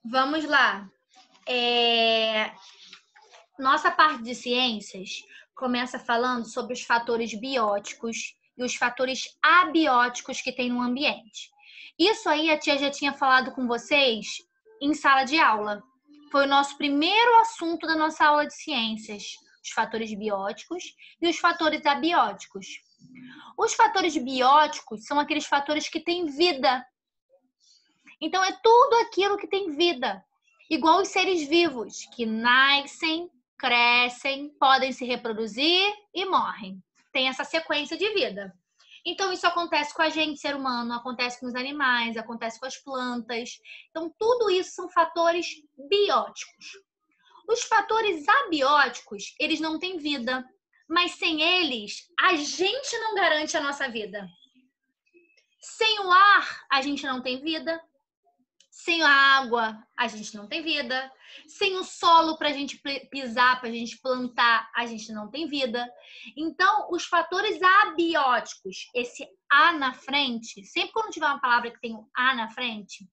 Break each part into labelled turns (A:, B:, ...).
A: Vamos lá. Nossa parte de ciências começa falando sobre os fatores bióticos e os fatores abióticos que tem no ambiente. Isso aí a tia já tinha falado com vocês em sala de aula. Foi o nosso primeiro assunto da nossa aula de ciências, os fatores bióticos e os fatores abióticos. Os fatores bióticos são aqueles fatores que têm vida. Então, é tudo aquilo que tem vida. Igual os seres vivos, que nascem, crescem, podem se reproduzir e morrem. Tem essa sequência de vida. Então, isso acontece com a gente, ser humano, acontece com os animais, acontece com as plantas. Então, tudo isso são fatores bióticos. Os fatores abióticos, eles não têm vida, mas sem eles, a gente não garante a nossa vida. Sem o ar, a gente não tem vida. Sem a água, a gente não tem vida. Sem o solo para a gente pisar, para a gente plantar, a gente não tem vida. Então, os fatores abióticos, esse A na frente, sempre quando tiver uma palavra que tem o A na frente,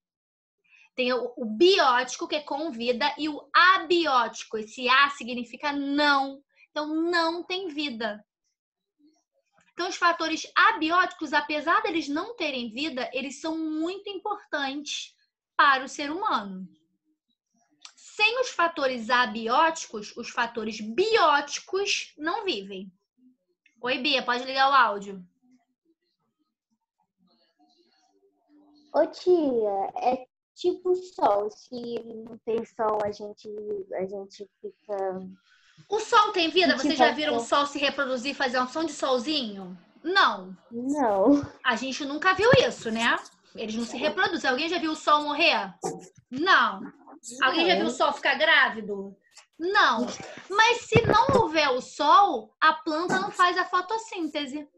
A: tem o biótico, que é com vida, e o abiótico, esse A significa não. Então, não tem vida. Então, os fatores abióticos, apesar deles não terem vida, eles são muito importantes para o ser humano. Sem os fatores abióticos, os fatores bióticos não vivem. Oi, Bia, pode ligar o áudio.
B: Ô tia, é tipo sol. Se não tem sol, a gente fica...
A: O sol tem vida? Vocês já viram o sol se reproduzir, fazer um som de solzinho? Não.
B: Não.
A: A gente nunca viu isso, né? Eles não se reproduzem. Alguém já viu o sol morrer? Não. Alguém já viu o sol ficar grávido? Não. Mas se não houver o sol, a planta não faz a fotossíntese.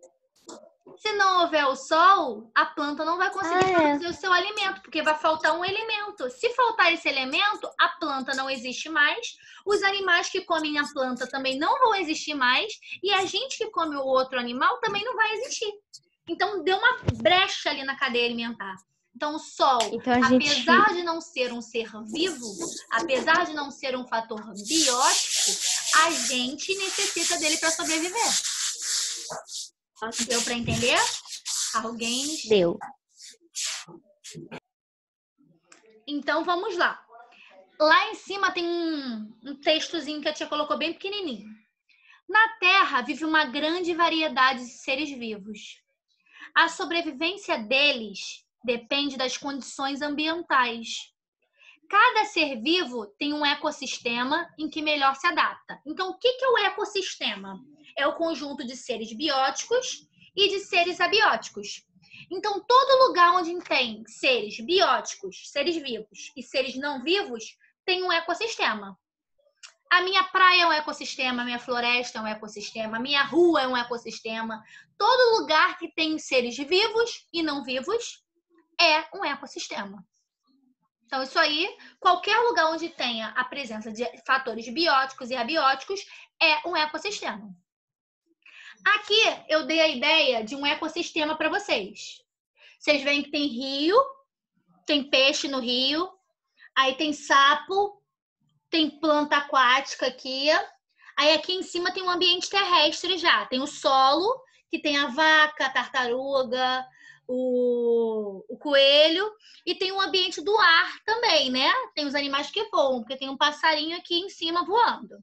A: Se não houver o sol, a planta não vai conseguir produzir o seu alimento, porque vai faltar um elemento. Se faltar esse elemento, a planta não existe mais, os animais que comem a planta também não vão existir mais, e a gente que come o outro animal também não vai existir. Então, deu uma brecha ali na cadeia alimentar. Então, o sol, apesar de não ser um ser vivo, apesar de não ser um fator biótico, a gente necessita dele para sobreviver. Deu para entender? Alguém?
B: Deu.
A: Então, vamos lá. Lá em cima tem um textozinho que a tia colocou bem pequenininho. Na Terra vive uma grande variedade de seres vivos. A sobrevivência deles depende das condições ambientais. Cada ser vivo tem um ecossistema em que melhor se adapta. Então, o que é o ecossistema? É o conjunto de seres bióticos e de seres abióticos. Então, todo lugar onde tem seres bióticos, seres vivos e seres não vivos, tem um ecossistema. A minha praia é um ecossistema, a minha floresta é um ecossistema, a minha rua é um ecossistema. Todo lugar que tem seres vivos e não vivos é um ecossistema. Então, isso aí, qualquer lugar onde tenha a presença de fatores bióticos e abióticos é um ecossistema. Aqui eu dei a ideia de um ecossistema para vocês. Vocês veem que tem rio, tem peixe no rio, aí tem sapo, tem planta aquática aqui. Aí aqui em cima tem um ambiente terrestre já. Tem o solo, que tem a vaca, a tartaruga, o coelho, e tem o ambiente do ar também, né? Tem os animais que voam, porque tem um passarinho aqui em cima voando.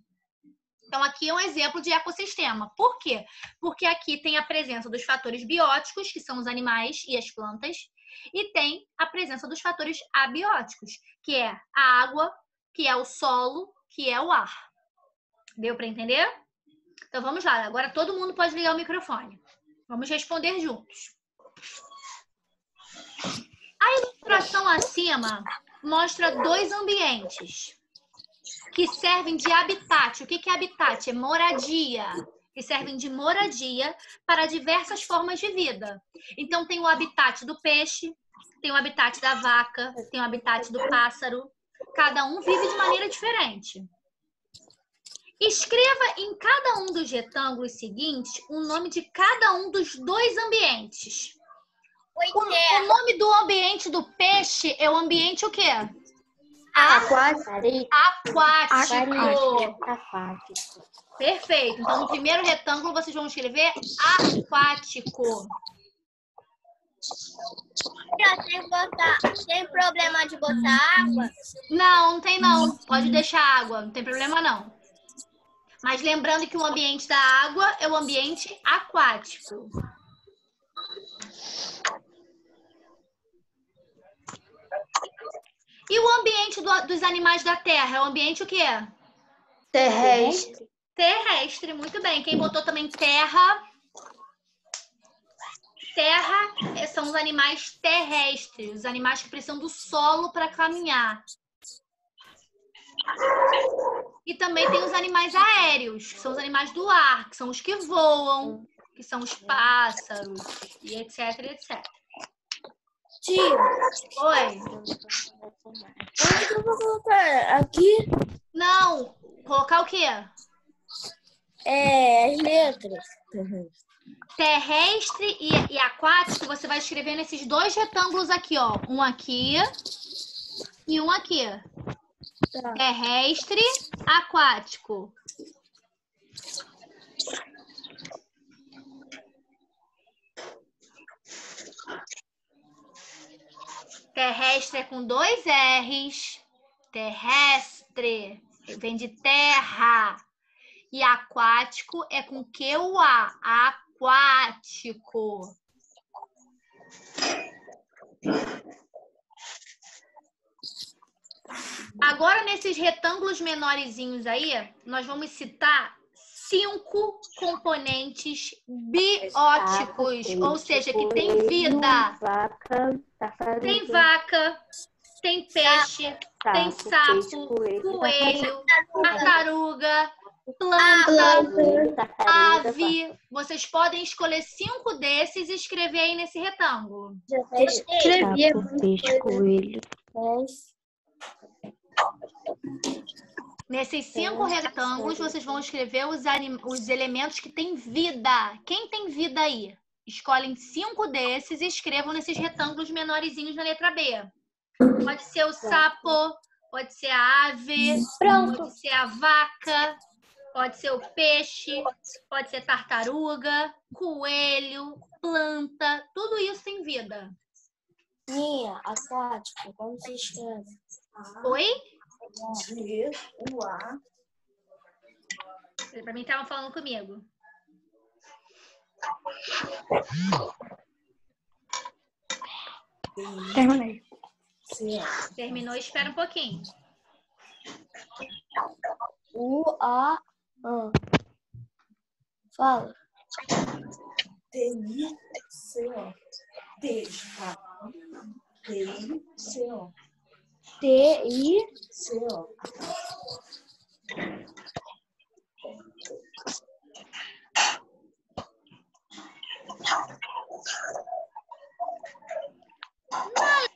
A: Então, aqui é um exemplo de ecossistema. Por quê? Porque aqui tem a presença dos fatores bióticos, que são os animais e as plantas, e tem a presença dos fatores abióticos, que é a água, que é o solo, que é o ar. Deu para entender? Então, vamos lá. Agora todo mundo pode ligar o microfone. Vamos responder juntos. A ilustração acima mostra dois ambientes que servem de habitat. O que é habitat? É moradia. Que servem de moradia para diversas formas de vida. Então, tem o habitat do peixe, tem o habitat da vaca, tem o habitat do pássaro. Cada um vive de maneira diferente. Escreva em cada um dos retângulos seguintes o nome de cada um dos dois ambientes. O nome do ambiente do peixe é o ambiente o quê?
B: Aquático.
A: Aquático. Perfeito. Então, no primeiro retângulo, vocês vão escrever aquático.
C: Tem problema de botar água?
A: Não, não tem não. Pode deixar água, não tem problema não. Mas lembrando que o ambiente da água é o ambiente aquático. E o ambiente dos animais da terra? É o ambiente o quê?
B: Terrestre.
A: Terrestre, muito bem. Quem botou também terra? Terra são os animais terrestres, os animais que precisam do solo para caminhar. E também tem os animais aéreos, que são os animais do ar, que são os que voam, que são os pássaros, e etc, etc.
C: Tio,
A: Oi?
C: onde que eu vou colocar? Aqui?
A: Não, colocar o quê?
C: As letras.
A: Terrestre e aquático, você vai escrever nesses dois retângulos aqui, ó. Um aqui e um aqui.
C: Tá.
A: Terrestre, aquático. Terrestre é com 2 R's. Terrestre vem de terra. E aquático é com Q-U-A. Aquático. Agora, nesses retângulos menorzinhos aí, nós vamos citar 5 componentes bióticos, ou seja, que tem vida. Tem vaca, tem peixe, tem sapo, coelho, tartaruga, planta, ave. Vocês podem escolher 5 desses e escrever aí nesse retângulo.
C: Escrevi.
B: Peixe, coelho.
A: Nesses 5 retângulos, vocês vão escrever os elementos que têm vida. Quem tem vida aí? Escolhem 5 desses e escrevam nesses retângulos menorzinhos na letra B. Pode ser o sapo, pode ser a ave, pode ser a vaca, pode ser o peixe, pode ser tartaruga, coelho, planta. Tudo isso tem vida.
C: Minha, aquático, como se escreve?
A: Oi?
C: G-U-A.
A: Pra mim, estavam falando comigo.
B: Terminei.
A: Terminou? Espera um pouquinho.
C: U-A-N. Fala.
D: T-I-C-O. T-I-C-O.
C: T-I-C-O.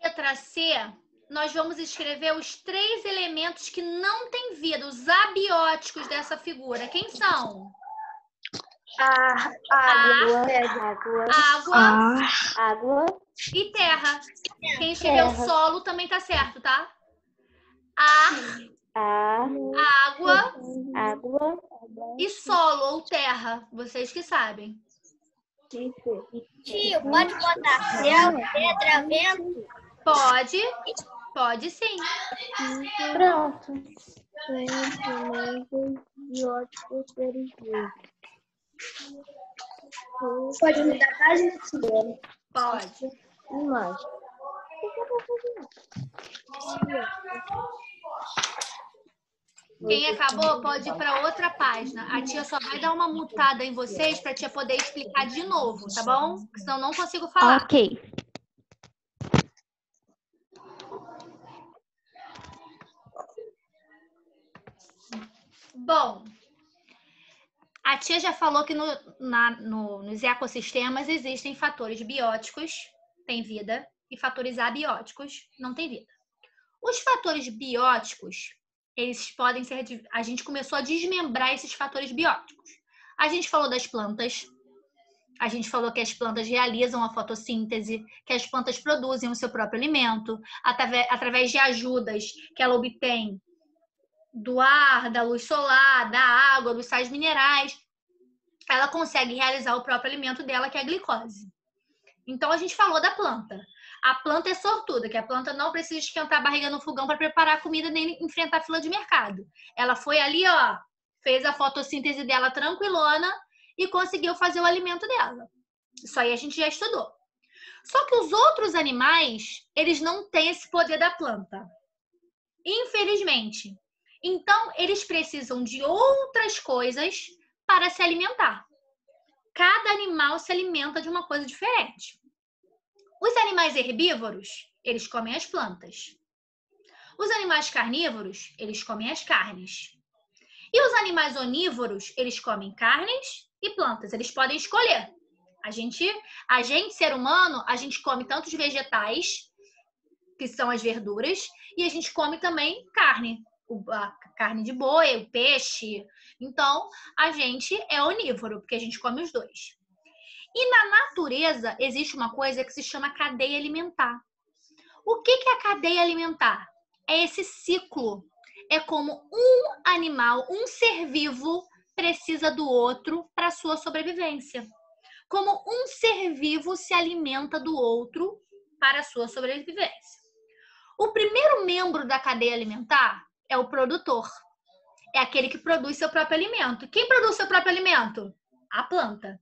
A: Letra C, nós vamos escrever os 3 elementos que não têm vida, os abióticos dessa figura. Quem são?
B: Água
A: e terra. Quem escreveu solo também tá certo, tá? Água e solo ou terra. Vocês que sabem.
C: Tio, pode botar céu, pedra, vento?
A: Pode sim.
B: Pronto.
C: Pode mudar a página se der.
A: Pode.
C: Imagem.
A: Quem acabou pode ir para outra página. A tia só vai dar uma mutada em vocês para a tia poder explicar de novo, tá bom? Porque senão não consigo falar.
B: Ok.
A: Bom, a tia já falou que nos ecossistemas existem fatores bióticos, tem vida, e fatores abióticos, não tem vida. Os fatores bióticos, eles podem ser... A gente começou a desmembrar esses fatores bióticos. A gente falou das plantas, A gente falou que as plantas realizam a fotossíntese, que as plantas produzem o seu próprio alimento através de ajudas que ela obtém do ar, da luz solar, da água, dos sais minerais. Ela consegue realizar o próprio alimento dela, que é a glicose. Então, a gente falou da planta. A planta é sortuda, que a planta não precisa esquentar a barriga no fogão para preparar a comida nem enfrentar a fila de mercado. Ela foi ali, ó, fez a fotossíntese dela tranquilona e conseguiu fazer o alimento dela. Isso aí a gente já estudou. Só que os outros animais, eles não têm esse poder da planta. Infelizmente. Então, eles precisam de outras coisas para se alimentar. Cada animal se alimenta de uma coisa diferente. Os animais herbívoros, eles comem as plantas. Os animais carnívoros, eles comem as carnes. E os animais onívoros, eles comem carnes e plantas. Eles podem escolher. A gente, ser humano, a gente come tanto os vegetais, que são as verduras, e a gente come também carne. A carne de boi, o peixe. Então, a gente é onívoro, porque a gente come os dois. E na natureza, existe uma coisa que se chama cadeia alimentar. O que é a cadeia alimentar? É esse ciclo. É como um animal, um ser vivo, precisa do outro para a sua sobrevivência. Como um ser vivo se alimenta do outro para a sua sobrevivência. O primeiro membro da cadeia alimentar é o produtor. É aquele que produz seu próprio alimento. Quem produz seu próprio alimento? A planta.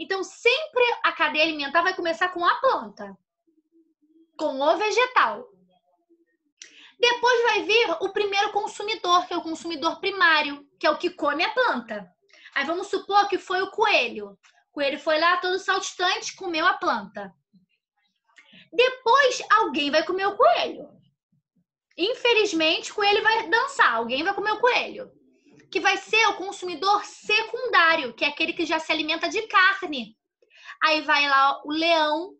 A: Então, sempre a cadeia alimentar vai começar com a planta. Com o vegetal. Depois vai vir o primeiro consumidor, que é o consumidor primário, que é o que come a planta. Aí vamos supor que foi o coelho. O coelho foi lá todo saltitante, comeu a planta. Depois, alguém vai comer o coelho. Infelizmente, o coelho vai dançar. Alguém vai comer o coelho. Que vai ser o consumidor secundário, que é aquele que já se alimenta de carne. Aí vai lá o leão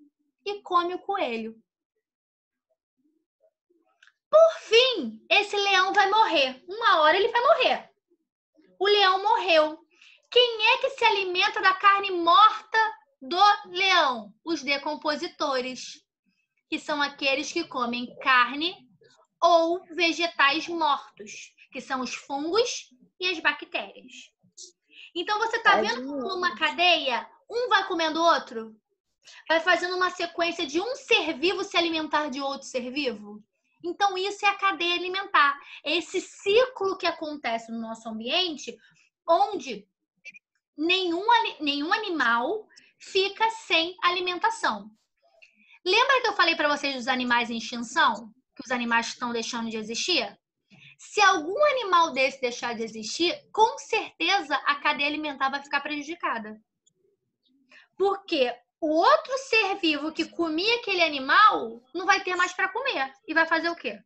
A: e come o coelho. Por fim, esse leão vai morrer. Uma hora ele vai morrer. O leão morreu. Quem é que se alimenta da carne morta do leão? Os decompositores, que são aqueles que comem carne ou vegetais mortos, que são os fungos e as bactérias. Então, você está vendo como uma cadeia, um vai comendo o outro? Vai fazendo uma sequência de um ser vivo se alimentar de outro ser vivo? Então, isso é a cadeia alimentar. É esse ciclo que acontece no nosso ambiente, onde nenhum animal fica sem alimentação. Lembra que eu falei para vocês dos animais em extinção? Que os animais estão deixando de existir? Se algum animal desse deixar de existir, com certeza a cadeia alimentar vai ficar prejudicada. Porque o outro ser vivo que comia aquele animal não vai ter mais para comer. E vai fazer o quê?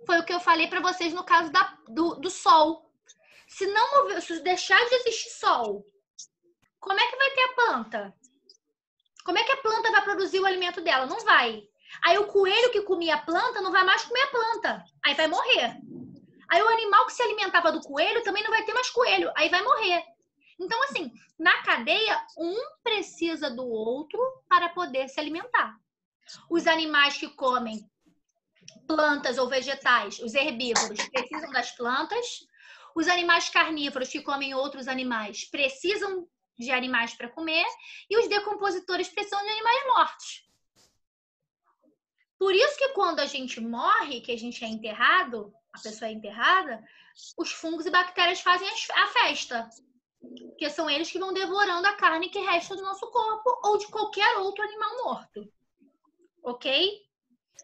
A: Foi o que eu falei para vocês no caso do sol. Se deixar de existir sol, como é que vai ter a planta? Como é que a planta vai produzir o alimento dela? Não vai. Aí o coelho que comia a planta não vai mais comer a planta. Aí vai morrer. Aí o animal que se alimentava do coelho também não vai ter mais coelho. Aí vai morrer. Então, assim, na cadeia, um precisa do outro para poder se alimentar. Os animais que comem plantas ou vegetais, os herbívoros, precisam das plantas. Os animais carnívoros que comem outros animais precisam de animais para comer. E os decompositores precisam de animais mortos. Por isso que quando a gente morre, que a gente é enterrado, a pessoa é enterrada, os fungos e bactérias fazem a festa. Porque são eles que vão devorando a carne que resta do nosso corpo ou de qualquer outro animal morto. Ok?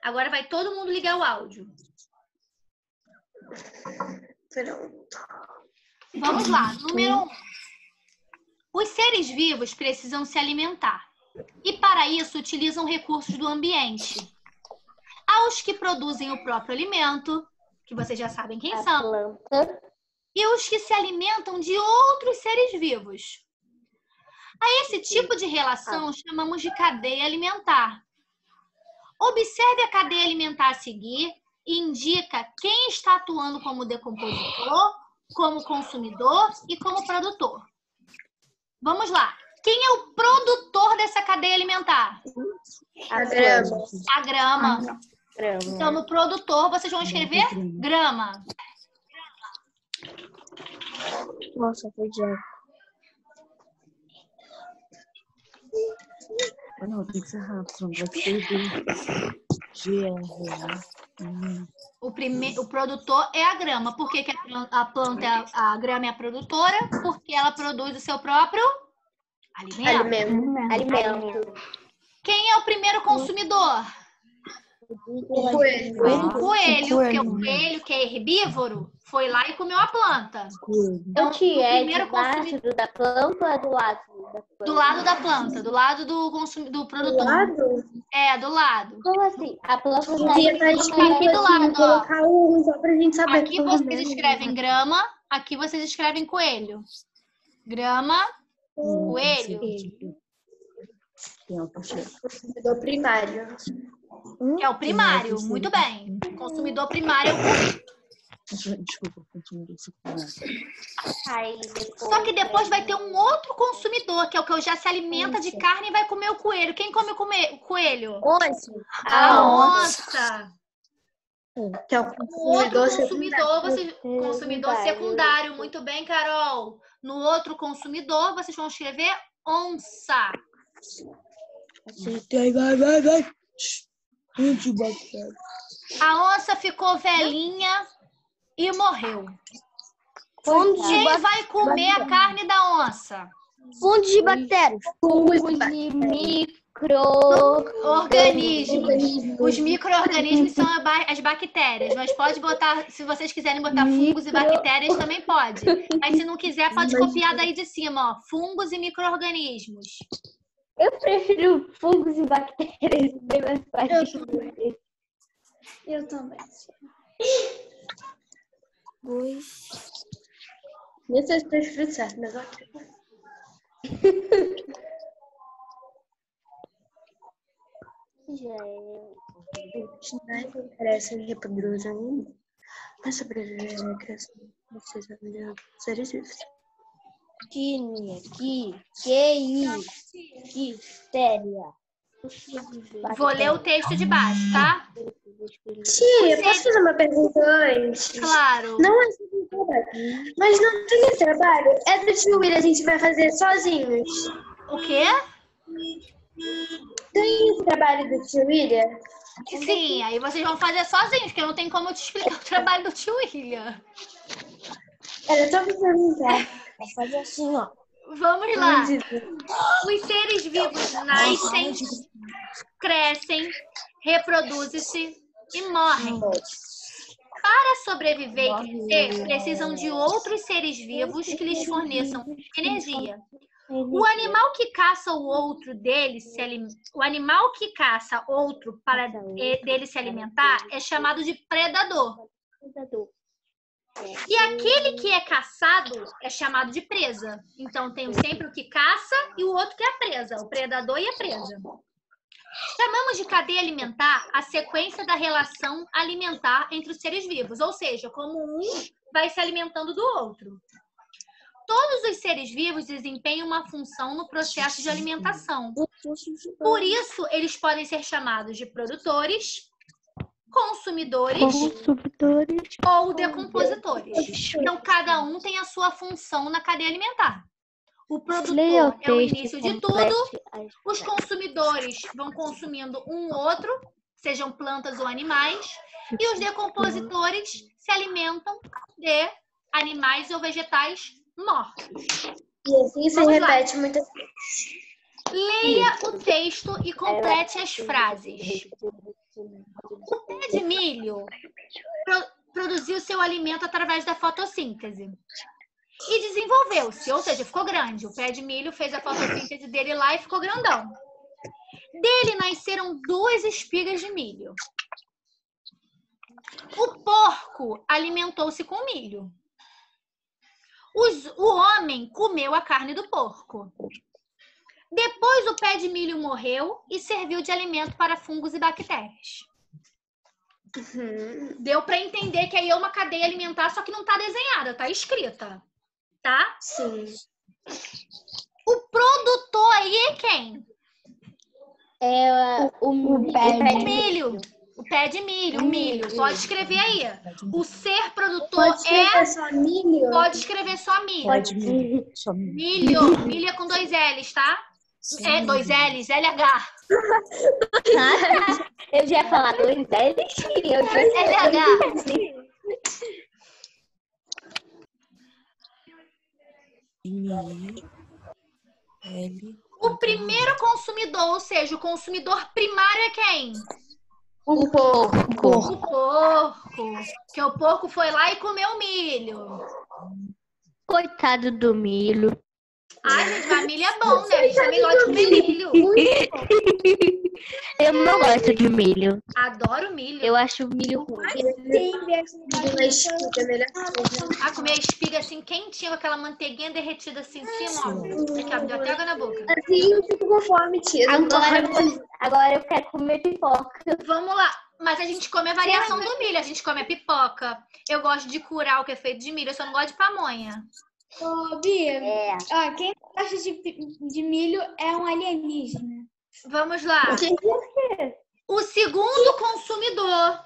A: Agora vai todo mundo ligar o áudio. Vamos lá. Número 1. Os seres vivos precisam se alimentar. E para isso utilizam recursos do ambiente. Há os que produzem o próprio alimento, que vocês já sabem quem são.
B: Planta.
A: E os que se alimentam de outros seres vivos. A esse tipo de relação chamamos de cadeia alimentar. Observe a cadeia alimentar a seguir e indica quem está atuando como decompositor, como consumidor e como produtor. Vamos lá. Quem é o produtor dessa cadeia alimentar?
C: A grama.
A: A grama. Então, no produtor, vocês vão escrever grama.
B: Nossa, foi direto.
C: Não, tem que ser rápido. Vai ser
A: O produtor é a grama. Por que a planta, a grama é a produtora? Porque ela produz o seu próprio alimento.
B: Alimento.
A: Quem é o primeiro consumidor?
C: O coelho.
A: O coelho, porque o coelho, que é herbívoro, foi lá e comeu a planta. Então, o primeiro consumidor
B: da planta ou do lado da planta?
A: do lado da planta, do lado do produtor. É, do lado.
B: Como assim? A planta
A: Aqui do lado, ó.
C: Colocar só pra gente saber.
A: Aqui vocês escrevem grama, aqui vocês escrevem coelho. Grama, coelho.
C: Consumidor primário.
A: Que é o primário, muito bem. Consumidor primário é o coelho.
C: Desculpa, consumidor secundário.
A: Só que depois vai ter um outro consumidor, que é o que já se alimenta de carne e vai comer o coelho. Quem come o coelho? A onça.
C: Que é o
A: O outro consumidor secundário. Muito bem, Carol. No outro consumidor, vocês vão escrever onça.
C: Vai.
A: A onça ficou velhinha e morreu. Quem vai comer a carne da onça?
B: Fungos de bactérias. Fungos de
A: micro-organismos. Os micro-organismos são as bactérias. Mas pode botar, se vocês quiserem botar fungos e bactérias, também pode. Mas se não quiser, pode copiar daí de cima, ó. Fungos e micro-organismos.
B: Eu prefiro fungos e bactérias. Bem mais fácil.
D: Eu também.
C: Nem sei se está escrito certo, mas ok. Crescem e reproduzem. Mas sobreviver à criação dos seres vivos.
B: Bactéria.
A: Vou ler o texto de baixo, tá?
C: Tia, posso fazer uma pergunta antes?
A: Claro.
C: Não é sobre trabalho. Mas não tem trabalho. É do tio William, a gente vai fazer sozinhos.
A: O quê?
C: Tem o trabalho do tio William?
A: Sim, aí vocês vão fazer sozinhos, porque não tem como eu te explicar o trabalho do tio William.
C: Era só pra perguntar.
B: Vai fazer assim, ó.
A: Vamos lá. Os seres vivos nascem, crescem, reproduzem-se e morrem. Para sobreviver e crescer, precisam de outros seres vivos que lhes forneçam energia. O animal que caça o outro dele o animal que caça outro para dele se alimentar é chamado de predador. E aquele que é caçado é chamado de presa. Então, tem sempre o que caça e o outro que é a presa, o predador e a presa. Chamamos de cadeia alimentar a sequência da relação alimentar entre os seres vivos, ou seja, como um vai se alimentando do outro. Todos os seres vivos desempenham uma função no processo de alimentação. Por isso, eles podem ser chamados de produtores, consumidores ou decompositores. Então, cada um tem a sua função na cadeia alimentar. O produtor é o início de tudo, os consumidores vão consumindo um outro, sejam plantas ou animais, e os decompositores se alimentam de animais ou vegetais mortos.
C: E assim se repete muitas vezes.
A: Leia o texto e complete as frases. O pé de milho produziu seu alimento através da fotossíntese e desenvolveu-se, ou seja, ficou grande. O pé de milho fez a fotossíntese dele lá e ficou grandão. Dele nasceram 2 espigas de milho. O porco alimentou-se com milho. O homem comeu a carne do porco. Depois o pé de milho morreu e serviu de alimento para fungos e bactérias. Deu para entender que aí é uma cadeia alimentar, só que não está desenhada, está escrita. Tá?
C: Sim.
A: O produtor aí é quem?
B: É o pé de
A: Milho. O pé de milho, o milho. Pode escrever aí. O ser produtor
D: Pode escrever só milho?
A: Pode escrever só milho.
C: Pode milho. Só milho.
A: Milho. Milho é com 2 L's, tá? É 2 L's, LH.
B: Eu já ia falar 2 L's.
A: LH.
C: L.
A: O primeiro consumidor, ou seja, o consumidor primário é quem?
B: O porco.
A: O porco. Porque o porco foi lá e comeu milho.
B: Coitado do milho.
A: Ai, gente, mas milho é bom, né? A gente também gosta de comer milho.
B: Eu não gosto de milho.
A: Adoro milho.
B: Eu acho milho ruim.
D: Uma espiga, melhor coisa.
A: Ah, comer a espiga assim quentinha, com aquela manteiguinha derretida assim em cima, ó. Aqui, ó, me deu até água na boca.
D: Assim eu fico com fome, tia.
B: Agora eu quero comer pipoca.
A: Vamos lá. Mas a gente come a variação do milho. A gente come a pipoca. Eu gosto de curau, que é feito de milho. Eu só não gosto de pamonha.
D: Ô, Bia,
B: É.
D: ó, quem gosta de milho é um alienígena.
A: Vamos lá.
B: Por quê?
A: O segundo consumidor.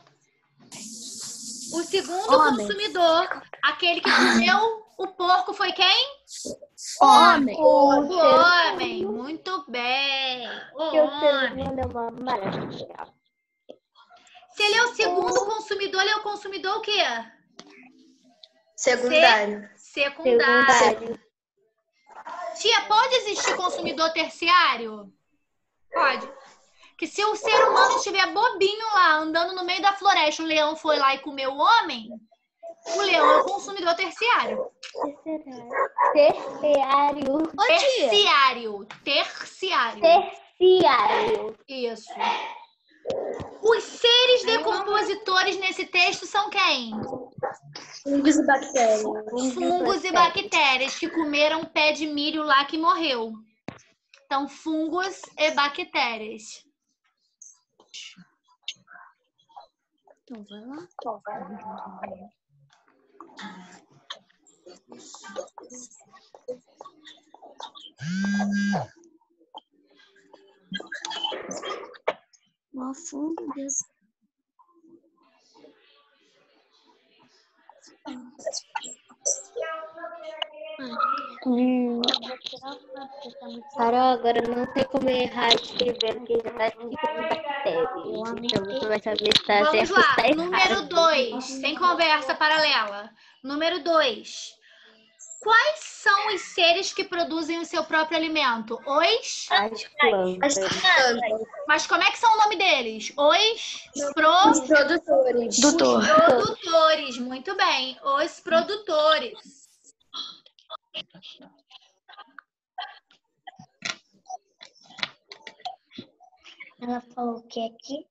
A: O segundo consumidor, aquele que comeu o porco, foi quem?
B: Homem.
A: O homem. Muito bem. O homem.
B: É uma maravilha.
A: Se ele é o segundo consumidor, ele é o consumidor o quê?
D: Secundário.
A: Secundário. Tia, pode existir consumidor terciário? Pode. Que se o ser humano estiver bobinho lá, andando no meio da floresta, o leão foi lá e comeu o homem, o leão é o consumidor terciário.
B: Terciário.
A: Terciário. Isso. Os seres decompositores nesse texto são quem?
D: Fungos e bactérias.
A: Fungos e bactérias que comeram pé de milho lá que morreu. Então, fungos e bactérias.
C: Então, vai lá. Uma funga dessa.
B: Carol, agora não tem como errar escrevendo que já tá escrito com bactérias. Então você vai saber se tá
A: Vamos
B: certo ou
A: lá.
B: se tá errado.
A: Número 2. Sem conversa paralela. Número 2. Quais são os seres que produzem o seu próprio alimento? Os?
B: As plantas.
A: Mas como é que são o nome deles? Os
D: Os produtores.
A: produtores. Muito bem. Os produtores.
B: Ela falou o que aqui?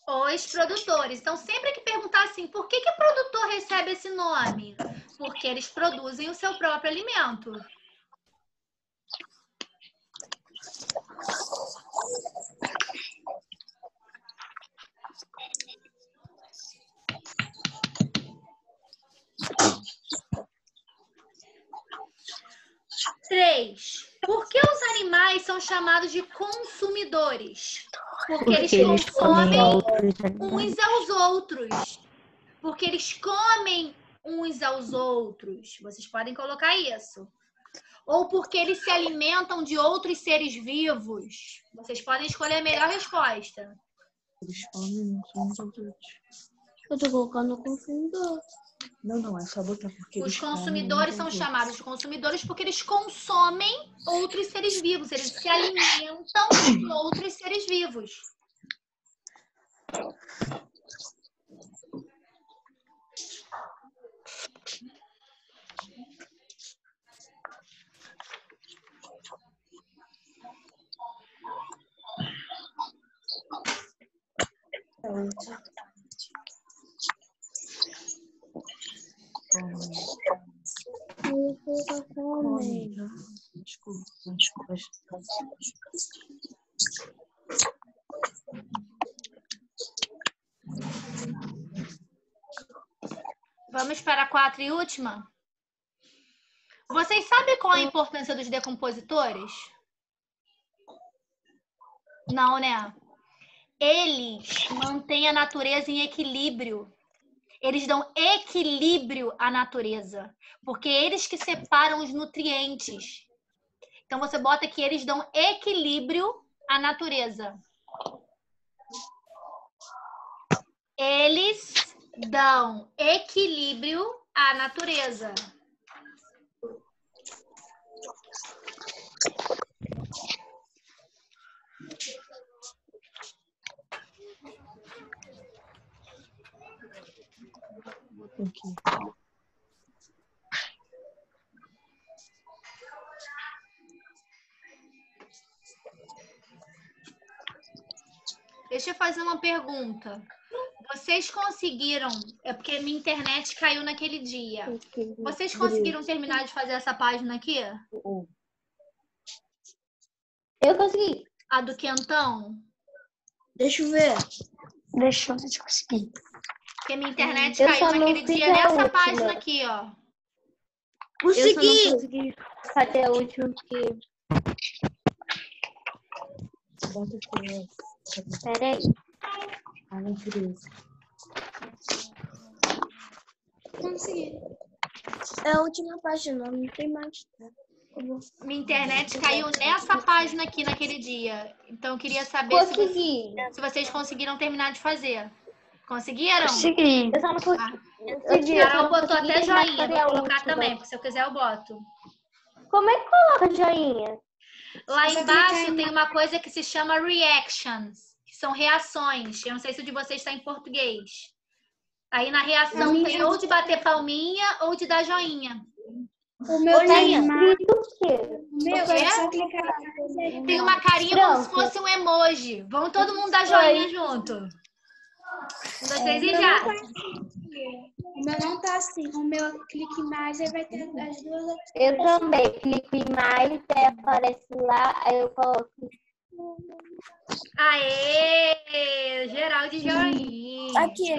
A: Os produtores. Então, sempre que perguntar assim, por que o produtor recebe esse nome? Porque eles produzem o seu próprio alimento. Três. Por que os animais são chamados de consumidores? Porque eles consomem uns aos outros. Porque eles comem uns aos outros. Vocês podem colocar isso. Ou porque eles se alimentam de outros seres vivos. Vocês podem escolher a melhor resposta.
C: Eles comem uns aos outros.
B: Eu tô colocando consumidor.
C: Não, é só botar porque
A: Os
C: eles comem
A: consumidores
C: uns
A: são
C: aos
A: chamados de consumidores porque eles consomem outros seres vivos. Eles se alimentam de outros seres vivos.
C: Desculpa.
A: Vamos para a 4 e última? Vocês sabem qual a importância dos decompositores? Não, né? Eles mantêm a natureza em equilíbrio. Eles dão equilíbrio à natureza, porque eles que separam os nutrientes. Então, você bota que eles dão equilíbrio à natureza. Eles dão equilíbrio à natureza. Deixa eu fazer uma pergunta. Vocês conseguiram... É porque minha internet caiu naquele dia. Vocês conseguiram terminar de fazer essa página aqui?
B: Eu consegui.
A: A do quentão?
C: Deixa eu ver.
E: Deixa eu ver se eu consegui.
A: Porque minha internet
B: Eu
A: caiu
B: só não
A: naquele
B: fiz
A: dia
B: a
A: nessa
B: última.
A: página aqui, ó.
B: Eu só não
C: Consegui!
B: consegui fazer a última porque... Peraí.
D: Consegui.
C: É a última página, não tem mais.
A: Minha internet caiu nessa página aqui naquele dia. Então, eu queria saber
B: Consegui.
A: se vocês conseguiram terminar de fazer. Conseguiram?
E: Consegui.
B: Eu só não consegui.
A: A Carol botou até joinha.
B: fazer
A: Vou
B: a
A: colocar
B: última.
A: também, porque se eu quiser eu boto.
B: Como é que coloca joinha?
A: Lá
D: Só
A: embaixo
D: clicar em
A: tem uma coisa que se chama reactions, que são reações. Eu não sei se o de vocês está em português. Aí na reação
D: Na
A: tem
D: minha-
A: ou de bater palminha ou de dar joinha.
D: O meu tá
B: Joinha.
D: animado.
B: Escrito o quê?
D: O meu
A: O quê?
D: é só clicar na coisa.
A: Tem uma carinha como se
B: Branco.
A: fosse um emoji. Vamos todo mundo dar joinha junto. 1, 2, 3 e já.
D: O meu não tá assim. O meu clique mais, aí vai ter as duas.
B: Eu também clico em mais, aí aparece lá, aí eu coloco.
A: Aê! Geral de joinha.
C: Aqui.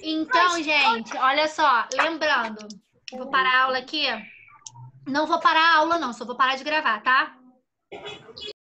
A: Então, gente, olha só. Lembrando, vou parar a aula aqui. Não vou parar a aula, não. Só vou parar de gravar, tá?